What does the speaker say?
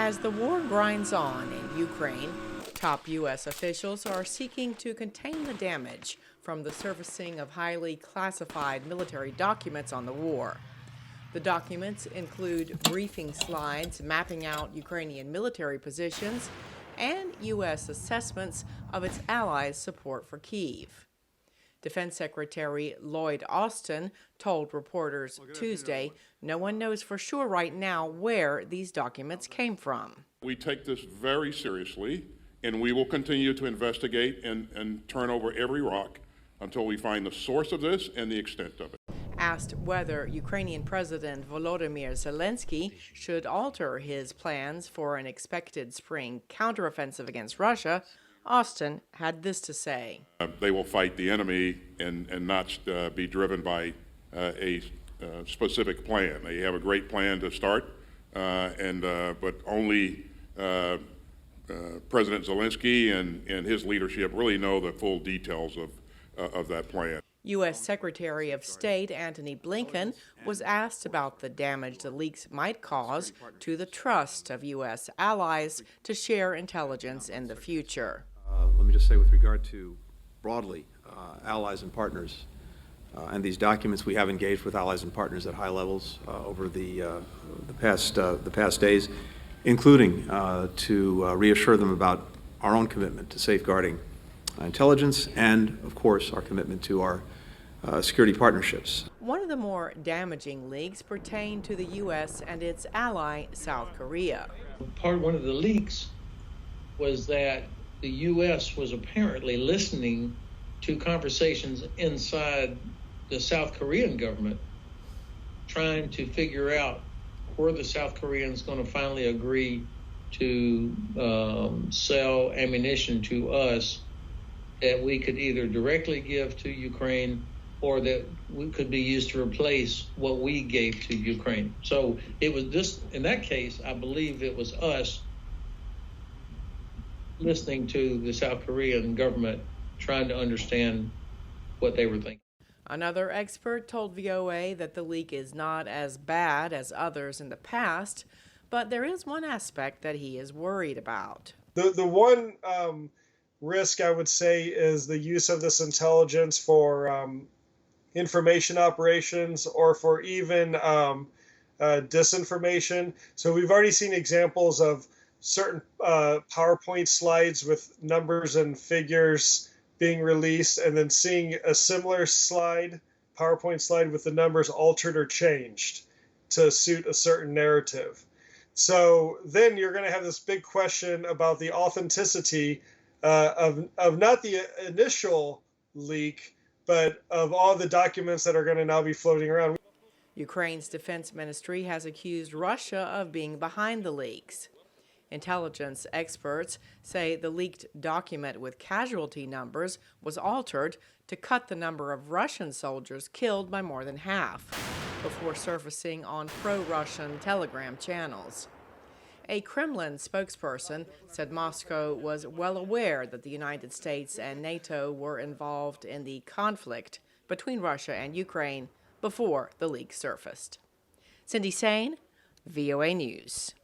As the war grinds on in Ukraine, top U.S. officials are seeking to contain the damage from the surfacing of highly classified military documents on the war. The documents include briefing slides mapping out Ukrainian military positions and U.S. assessments of its allies' support for Kyiv. Defense Secretary Lloyd Austin told reporters Tuesday no one knows for sure right now where these documents came from. We take this very seriously, and we will continue to investigate and turn over every rock until we find the source of this and the extent of it. Asked whether Ukrainian President Volodymyr Zelensky should alter his plans for an expected spring counteroffensive against Russia, Austin had this to say. They will fight the enemy and not be driven by a specific plan. They have a great plan to start, but only President Zelensky and his leadership really know the full details of that plan. U.S. Secretary of State Antony Blinken was asked about the damage the leaks might cause to the trust of U.S. allies to share intelligence in the future. Let me just say, with regard to broadly allies and partners and these documents, we have engaged with allies and partners at high levels over the past days, including to reassure them about our own commitment to safeguarding intelligence and, of course, our commitment to our security partnerships. One of the more damaging leaks pertained to the U.S. and its ally, South Korea. One of the leaks was that the U.S. was apparently listening to conversations inside the South Korean government, trying to figure out were the South Koreans going to finally agree to sell ammunition to us that we could either directly give to Ukraine or that we could be used to replace what we gave to Ukraine. So it was this, in that case, I believe it was us listening to the South Korean government, trying to understand what they were thinking. Another expert told VOA that the leak is not as bad as others in the past, but there is one aspect that he is worried about. The one risk, I would say, is the use of this intelligence for information operations or for even disinformation. So we've already seen examples of certain PowerPoint slides with numbers and figures being released, and then seeing a similar PowerPoint slide with the numbers altered or changed to suit a certain narrative. So then you're going to have this big question about the authenticity of not the initial leak, but of all the documents that are going to now be floating around. Ukraine's defense ministry has accused Russia of being behind the leaks. Intelligence experts say the leaked document with casualty numbers was altered to cut the number of Russian soldiers killed by more than half, before surfacing on pro-Russian Telegram channels. A Kremlin spokesperson said Moscow was well aware that the United States and NATO were involved in the conflict between Russia and Ukraine before the leak surfaced. Saine, VOA News.